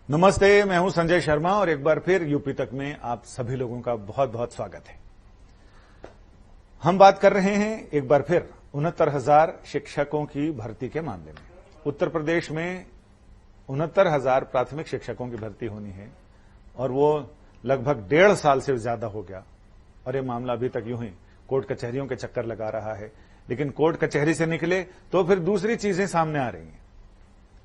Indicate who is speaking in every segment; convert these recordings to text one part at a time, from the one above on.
Speaker 1: नमस्ते, मैं हूं संजय शर्मा और एक बार फिर यूपी तक में आप सभी लोगों का बहुत बहुत स्वागत है। हम बात कर रहे हैं एक बार फिर 69,000 शिक्षकों की भर्ती के मामले में। उत्तर प्रदेश में 69,000 प्राथमिक शिक्षकों की भर्ती होनी है और वो लगभग 1.5 साल से ज्यादा हो गया और ये मामला अभी तक यूं ही कोर्ट कचहरियों के चक्कर लगा रहा है। लेकिन कोर्ट कचहरी से निकले तो फिर दूसरी चीजें सामने आ रही हैं।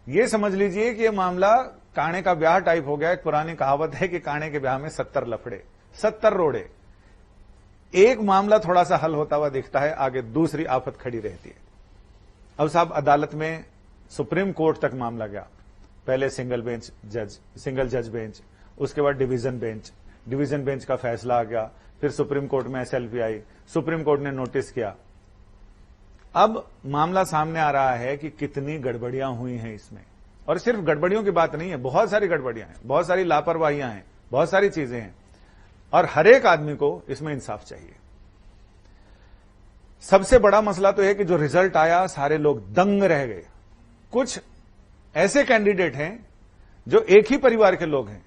Speaker 1: ये समझ लीजिए कि ये मामला काणे का ब्याह टाइप हो गया। एक पुरानी कहावत है कि काणे के ब्याह में 70 लफड़े, 70 रोड़े। एक मामला थोड़ा सा हल होता हुआ दिखता है, आगे दूसरी आफत खड़ी रहती है। अब साहब अदालत में सुप्रीम कोर्ट तक मामला गया। पहले सिंगल जज बेंच, उसके बाद डिवीजन बेंच का फैसला आ गया, फिर सुप्रीम कोर्ट में SLP आई, सुप्रीम कोर्ट ने नोटिस किया। अब मामला सामने आ रहा है कि कितनी गड़बड़ियां हुई हैं इसमें। और सिर्फ गड़बड़ियों की बात नहीं है, बहुत सारी गड़बड़ियां हैं, बहुत सारी लापरवाहियां हैं, बहुत सारी चीजें हैं और हर एक आदमी को इसमें इंसाफ चाहिए। सबसे बड़ा मसला तो है कि जो रिजल्ट आया सारे लोग दंग रह गए। कुछ ऐसे कैंडिडेट हैं जो एक ही परिवार के लोग हैं।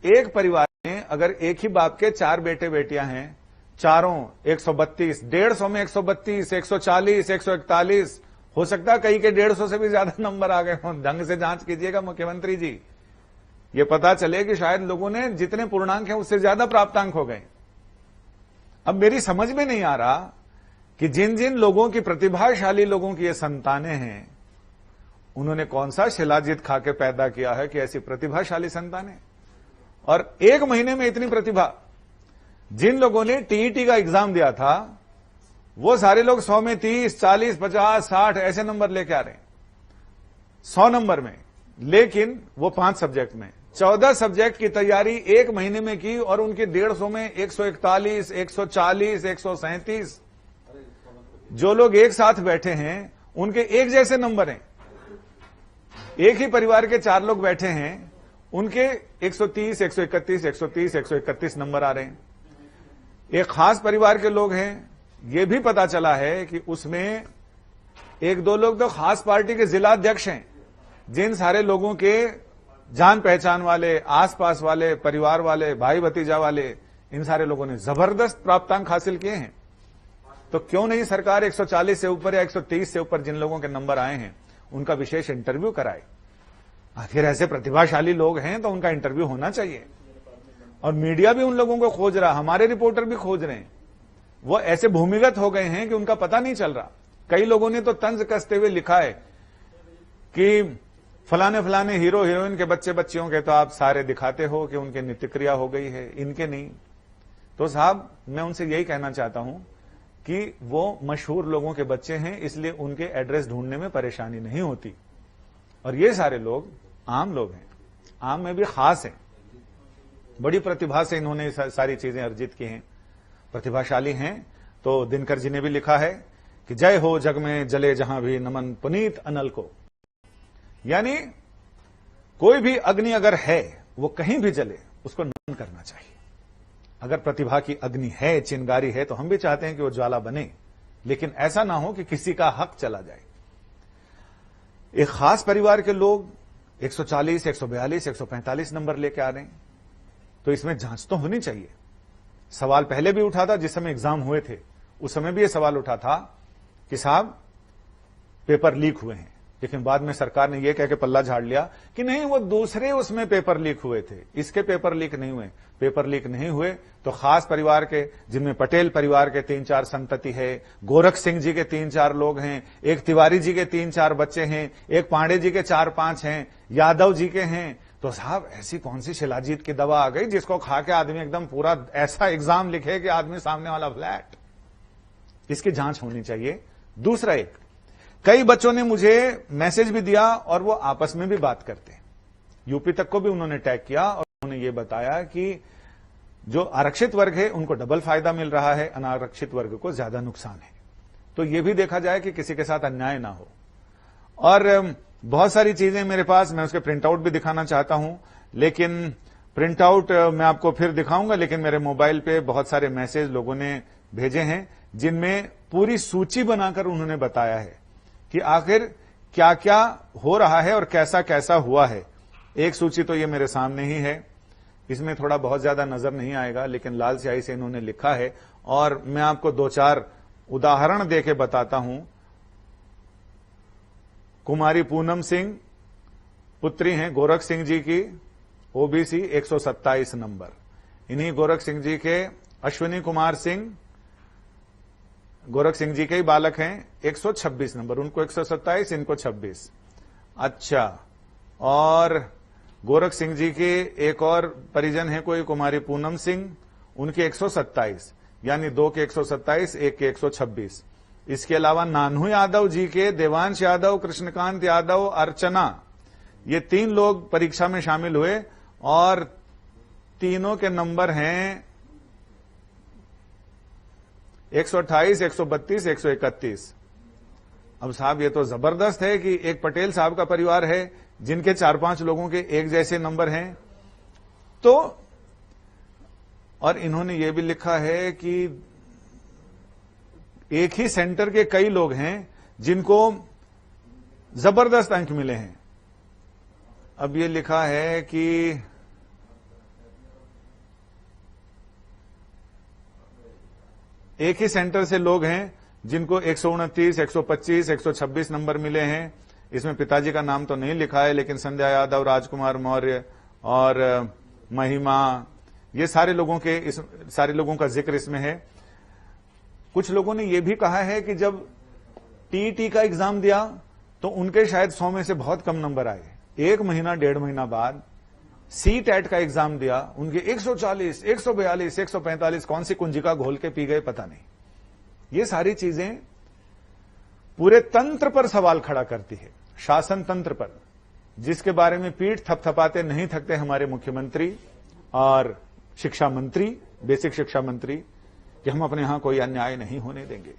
Speaker 1: एक परिवार में अगर एक ही बाप के 4 बेटे बेटियां हैं, चारों 132, 150 में 132, 140, 141, हो सकता है कई के 150 से भी ज्यादा नंबर आ गए हों। ढंग से जांच कीजिएगा मुख्यमंत्री जी, ये पता चले कि शायद लोगों ने जितने पूर्णांक हैं उससे ज्यादा प्राप्तांक हो गए। अब मेरी समझ में नहीं आ रहा कि जिन जिन लोगों की, प्रतिभाशाली लोगों की ये संतानें हैं, उन्होंने कौन सा शिलाजीत खा के पैदा किया है कि ऐसी प्रतिभाशाली संतानें। और 1 महीने में इतनी प्रतिभा। जिन लोगों ने टीईटी का एग्जाम दिया था वो सारे लोग 100 में 30, 40, 50, 60 ऐसे नंबर लेके आ रहे हैं 100 नंबर में। लेकिन वो 5 सब्जेक्ट में 14 सब्जेक्ट की तैयारी 1 महीने में की और उनके 150 में 141, 140, 137। जो लोग एक साथ बैठे हैं उनके एक जैसे नंबर हैं। एक ही परिवार के 4 लोग बैठे हैं, उनके 130, 131, 130, 131 नंबर आ रहे हैं। एक खास परिवार के लोग हैं, ये भी पता चला है कि उसमें 1-2 लोग तो खास पार्टी के जिला अध्यक्ष हैं। जिन सारे लोगों के जान पहचान वाले, आसपास वाले, परिवार वाले, भाई भतीजा वाले, इन सारे लोगों ने जबरदस्त प्राप्तांक हासिल किए हैं। तो क्यों नहीं सरकार 140 से ऊपर या 130 से ऊपर जिन लोगों के नंबर आए हैं उनका विशेष इंटरव्यू कराए। आखिर ऐसे प्रतिभाशाली लोग हैं तो उनका इंटरव्यू होना चाहिए। और मीडिया भी उन लोगों को खोज रहा, हमारे रिपोर्टर भी खोज रहे हैं। वो ऐसे भूमिगत हो गए हैं कि उनका पता नहीं चल रहा। कई लोगों ने तो तंज कसते हुए लिखा है कि फलाने फलाने हीरो हीरोइन के बच्चे बच्चियों के तो आप सारे दिखाते हो कि उनकी नित्यक्रिया हो गई है, इनके नहीं। तो साहब मैं उनसे यही कहना चाहता हूं कि वो मशहूर लोगों के बच्चे हैं, इसलिए उनके एड्रेस ढूंढने में परेशानी नहीं होती। और ये सारे लोग आम लोग हैं, आम में भी खास हैं। बड़ी प्रतिभा से इन्होंने सारी चीजें अर्जित की हैं, प्रतिभाशाली हैं। तो दिनकर जी ने भी लिखा है कि जय हो जग में जले जहां भी नमन पुनीत अनल को। यानी कोई भी अग्नि अगर है वो कहीं भी जले, उसको नमन करना चाहिए। अगर प्रतिभा की अग्नि है, चिंगारी है, तो हम भी चाहते हैं कि वो ज्वाला बने, लेकिन ऐसा ना हो कि किसी का हक चला जाए। एक खास परिवार के लोग 140, 142, 145 नंबर लेके आ रहे हैं, तो इसमें जांच तो होनी चाहिए। सवाल पहले भी उठा था, जिस समय एग्जाम हुए थे उस समय भी यह सवाल उठा था कि साहब पेपर लीक हुए हैं। लेकिन बाद में सरकार ने यह कह के पल्ला झाड़ लिया कि नहीं, वो दूसरे उसमें पेपर लीक हुए थे, इसके पेपर लीक नहीं हुए। पेपर लीक नहीं हुए तो खास परिवार के, जिनमें पटेल परिवार के 3-4 संतति है, गोरख सिंह जी के 3-4 लोग हैं, एक तिवारी जी के 3-4 बच्चे हैं, एक पांडे जी के 4-5 हैं, यादव जी के हैं। तो साहब ऐसी कौन सी शिलाजीत की दवा आ गई जिसको खा के आदमी एकदम पूरा ऐसा एग्जाम लिखे कि आदमी सामने वाला फ्लैट। इसकी जांच होनी चाहिए। दूसरा, कई बच्चों ने मुझे मैसेज भी दिया और वो आपस में भी बात करते हैं। यूपी तक को भी उन्होंने टैग किया और उन्होंने ये बताया कि जो आरक्षित वर्ग है उनको डबल फायदा मिल रहा है, अनारक्षित वर्ग को ज्यादा नुकसान है। तो ये भी देखा जाए कि किसी के साथ अन्याय ना हो। और बहुत सारी चीजें मेरे पास, मैं उसके प्रिंट आउट भी दिखाना चाहता हूं, लेकिन प्रिंट आउट मैं आपको फिर दिखाऊंगा। लेकिन मेरे मोबाइल पे बहुत सारे मैसेज लोगों ने भेजे हैं जिनमें पूरी सूची बनाकर उन्होंने बताया है कि आखिर क्या क्या हो रहा है और कैसा कैसा हुआ है। एक सूची तो ये मेरे सामने ही है, इसमें थोड़ा बहुत ज्यादा नजर नहीं आएगा, लेकिन लाल स्याही से इन्होंने लिखा है और मैं आपको 2-4 उदाहरण देके बताता हूं। कुमारी पूनम सिंह पुत्री हैं गोरख सिंह जी की, ओबीसी 127 नंबर। इन्हीं गोरख सिंह जी के अश्विनी कुमार सिंह गोरख सिंह जी के ही बालक हैं, 126 नंबर, उनको 127, इनको 26। अच्छा, और गोरख सिंह जी के एक और परिजन है कोई कुमारी पूनम सिंह, उनके 127, यानी 2 के 127, 1 के 126। इसके अलावा नानू यादव जी के देवांश यादव, कृष्णकांत यादव, अर्चना, ये 3 लोग परीक्षा में शामिल हुए और तीनों के नंबर हैं 128, 132, 131। अब साहब ये तो जबरदस्त है कि एक पटेल साहब का परिवार है जिनके 4-5 लोगों के एक जैसे नंबर हैं। तो और इन्होंने ये भी लिखा है कि एक ही सेंटर के कई लोग हैं जिनको जबरदस्त अंक मिले हैं। अब ये लिखा है कि एक ही सेंटर से लोग हैं जिनको 129, 125, 126 नंबर मिले हैं। इसमें पिताजी का नाम तो नहीं लिखा है, लेकिन संध्या यादव, राजकुमार मौर्य और महिमा, ये सारे लोगों का जिक्र इसमें है। कुछ लोगों ने यह भी कहा है कि जब टीईटी का एग्जाम दिया तो उनके शायद 100 में से बहुत कम नंबर आए। 1 महीना 1.5 महीना बाद सीटेट का एग्जाम दिया, उनके 140, 142, 145 कौन सी कुंजिका घोल के पी गए पता नहीं। ये सारी चीजें पूरे तंत्र पर सवाल खड़ा करती है, शासन तंत्र पर, जिसके बारे में पीठ थपथपाते नहीं थकते हमारे मुख्यमंत्री और शिक्षा मंत्री, बेसिक शिक्षा मंत्री, कि हम अपने यहां कोई अन्याय नहीं होने देंगे।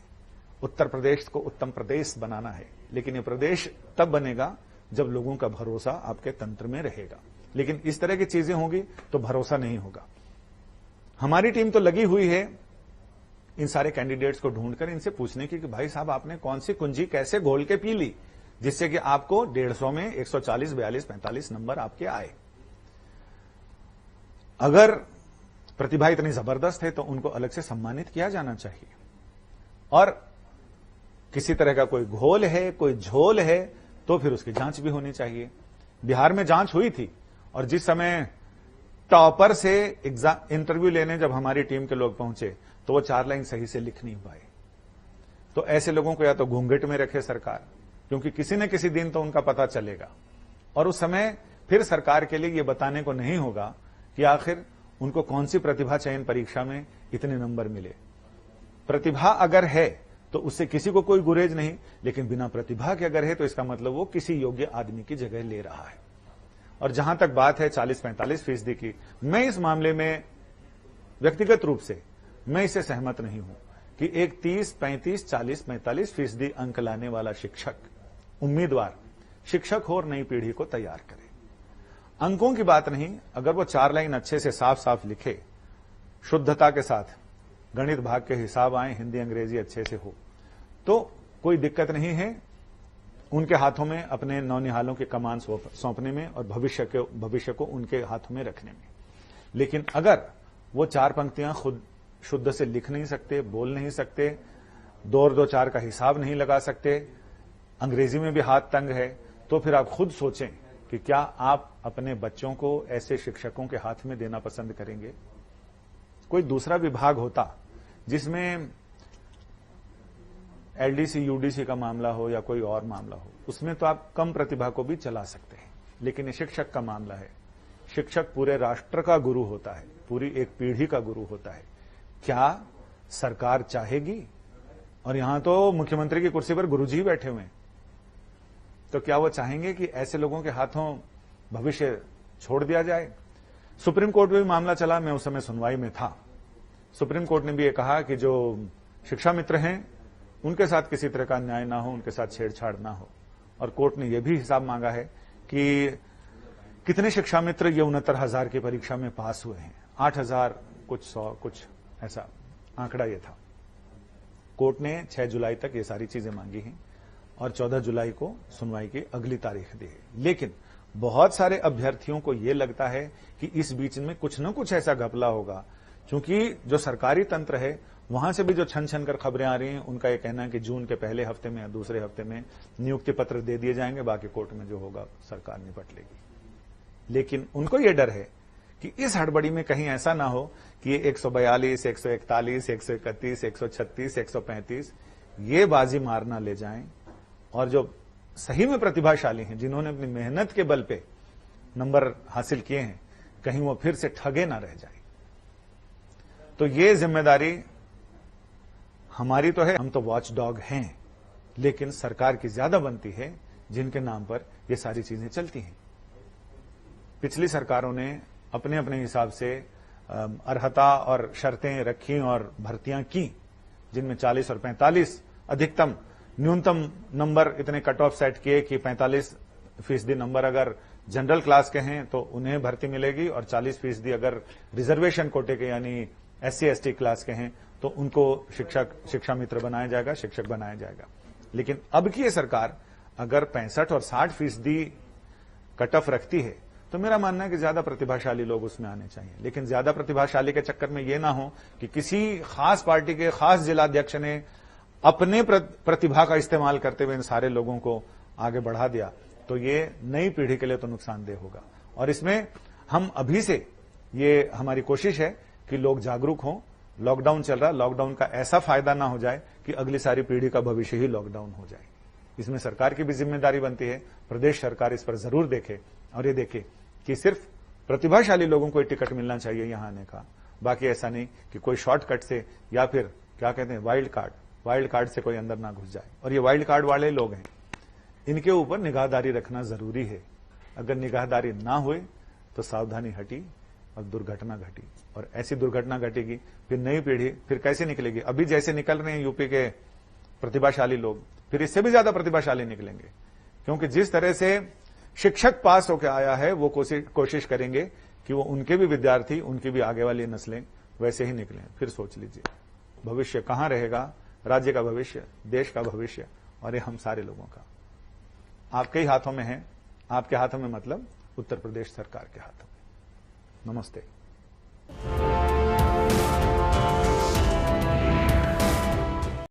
Speaker 1: उत्तर प्रदेश को उत्तम प्रदेश बनाना है, लेकिन ये प्रदेश तब बनेगा जब लोगों का भरोसा आपके तंत्र में रहेगा। लेकिन इस तरह की चीजें होंगी तो भरोसा नहीं होगा। हमारी टीम तो लगी हुई है इन सारे कैंडिडेट्स को ढूंढकर इनसे पूछने की कि भाई साहब आपने कौन सी कुंजी कैसे घोल के पी ली जिससे कि आपको 150 में 140, 42, 45 नंबर आपके आए। अगर प्रतिभा इतनी जबरदस्त है तो उनको अलग से सम्मानित किया जाना चाहिए। और किसी तरह का कोई घोल है, कोई झोल है, तो फिर उसकी जांच भी होनी चाहिए। बिहार में जांच हुई थी और जिस समय टॉपर से इंटरव्यू लेने जब हमारी टीम के लोग पहुंचे तो वो 4 लाइन सही से लिख नहीं पाए। तो ऐसे लोगों को या तो घूंघट में रखे सरकार, क्योंकि किसी न किसी दिन तो उनका पता चलेगा और उस समय फिर सरकार के लिए ये बताने को नहीं होगा कि आखिर उनको कौन सी प्रतिभा चयन परीक्षा में इतने नंबर मिले। प्रतिभा अगर है तो उससे किसी को कोई गुरेज नहीं, लेकिन बिना प्रतिभा के अगर है तो इसका मतलब वो किसी योग्य आदमी की जगह ले रहा है। और जहां तक बात है 40-45% की, मैं इस मामले में व्यक्तिगत रूप से मैं इससे सहमत नहीं हूं कि एक 30, 35, 40, 45% अंक लाने वाला शिक्षक, उम्मीदवार शिक्षक हो और नई पीढ़ी को तैयार करे। अंकों की बात नहीं, अगर वो 4 लाइन अच्छे से साफ साफ लिखे, शुद्धता के साथ, गणित भाग के हिसाब आए, हिंदी अंग्रेजी अच्छे से हो, तो कोई दिक्कत नहीं है उनके हाथों में अपने नौनिहालों के कमान सौंपने में और भविष्य को उनके हाथों में रखने में। लेकिन अगर वो 4 पंक्तियां खुद शुद्ध से लिख नहीं सकते, बोल नहीं सकते, 2 और 2 4 का हिसाब नहीं लगा सकते, अंग्रेजी में भी हाथ तंग है, तो फिर आप खुद सोचें कि क्या आप अपने बच्चों को ऐसे शिक्षकों के हाथ में देना पसंद करेंगे। कोई दूसरा विभाग होता जिसमें एलडीसी, यूडीसी का मामला हो या कोई और मामला हो, उसमें तो आप कम प्रतिभा को भी चला सकते हैं, लेकिन ये शिक्षक का मामला है। शिक्षक पूरे राष्ट्र का गुरु होता है, पूरी एक पीढ़ी का गुरु होता है। क्या सरकार चाहेगी, और यहां तो मुख्यमंत्री की कुर्सी पर गुरुजी बैठे हुए हैं, तो क्या वो चाहेंगे कि ऐसे लोगों के हाथों भविष्य छोड़ दिया जाए। सुप्रीम कोर्ट में भी मामला चला, मैं उस समय सुनवाई में था। सुप्रीम कोर्ट ने भी ये कहा कि जो शिक्षा मित्र हैं उनके साथ किसी तरह का अन्याय ना हो, उनके साथ छेड़छाड़ ना हो। और कोर्ट ने यह भी हिसाब मांगा है कि कितने शिक्षा मित्र ये 69,000 की परीक्षा में पास हुए हैं। 8,000 कुछ 100 कुछ ऐसा आंकड़ा ये था। कोर्ट ने 6 जुलाई तक ये सारी चीजें मांगी हैं और 14 जुलाई को सुनवाई की अगली तारीख दी है। लेकिन बहुत सारे अभ्यर्थियों को यह लगता है कि इस बीच में कुछ न कुछ ऐसा घपला होगा, क्योंकि जो सरकारी तंत्र है वहां से भी जो छन छन कर खबरें आ रही हैं, उनका यह कहना है कि जून के पहले हफ्ते में या दूसरे हफ्ते में नियुक्ति पत्र दे दिए जाएंगे, बाकी कोर्ट में जो होगा सरकार निपट लेगी। लेकिन उनको यह डर है कि इस हड़बड़ी में कहीं ऐसा ना हो कि ये 142, 141, 131, 136, 135 ये बाजी मारना ले जाएं, और जो सही में प्रतिभाशाली हैं, जिन्होंने अपनी मेहनत के बल पे नंबर हासिल किए हैं, कहीं वो फिर से ठगे ना रह जाए। तो ये जिम्मेदारी हमारी तो है, हम तो वॉच डॉग हैं, लेकिन सरकार की ज्यादा बनती है जिनके नाम पर ये सारी चीजें चलती हैं। पिछली सरकारों ने अपने अपने हिसाब से अर्हता और शर्तें रखी और भर्तियां की, जिनमें 40 और 45 अधिकतम, न्यूनतम नंबर इतने कट ऑफ सेट किए कि 45% नंबर अगर जनरल क्लास के हैं तो उन्हें भर्ती मिलेगी, और 40% अगर रिजर्वेशन कोटे के यानी SC/ST क्लास के हैं तो उनको शिक्षा मित्र बनाया जाएगा, शिक्षक बनाया जाएगा। लेकिन अब की ये सरकार अगर 65 और 60% कट ऑफ रखती है तो मेरा मानना है कि ज्यादा प्रतिभाशाली लोग उसमें आने चाहिए। लेकिन ज्यादा प्रतिभाशाली के चक्कर में यह ना हो कि किसी खास पार्टी के खास जिलाध्यक्ष ने अपने प्रतिभा का इस्तेमाल करते हुए इन सारे लोगों को आगे बढ़ा दिया, तो ये नई पीढ़ी के लिए तो नुकसानदेह होगा। और इसमें हम अभी से, ये हमारी कोशिश है कि लोग जागरूक हों। लॉकडाउन चल रहा, लॉकडाउन का ऐसा फायदा ना हो जाए कि अगली सारी पीढ़ी का भविष्य ही लॉकडाउन हो जाए। इसमें सरकार की भी जिम्मेदारी बनती है, प्रदेश सरकार इस पर जरूर देखे और ये देखे कि सिर्फ प्रतिभाशाली लोगों को टिकट मिलना चाहिए यहां आने का, बाकी ऐसा नहीं कि कोई शॉर्टकट से या फिर क्या कहते हैं वाइल्ड कार्ड से कोई अंदर ना घुस जाए। और ये वाइल्ड कार्ड वाले लोग हैं, इनके ऊपर निगाहदारी रखना जरूरी है। अगर निगाहदारी ना हुए तो सावधानी हटी और दुर्घटना घटी, और ऐसी दुर्घटना घटेगी फिर नई पीढ़ी फिर कैसे निकलेगी। अभी जैसे निकल रहे हैं यूपी के प्रतिभाशाली लोग, फिर इससे भी ज्यादा प्रतिभाशाली निकलेंगे, क्योंकि जिस तरह से शिक्षक पास होकर आया है वो कोशिश करेंगे कि वो उनके भी विद्यार्थी, उनकी भी आगे वाली नस्लें वैसे ही निकलें। फिर सोच लीजिए भविष्य कहां रहेगा, राज्य का भविष्य, देश का भविष्य, और ये हम सारे लोगों का आपके ही हाथों में है। आपके हाथों में मतलब उत्तर प्रदेश सरकार के हाथों में। नमस्ते।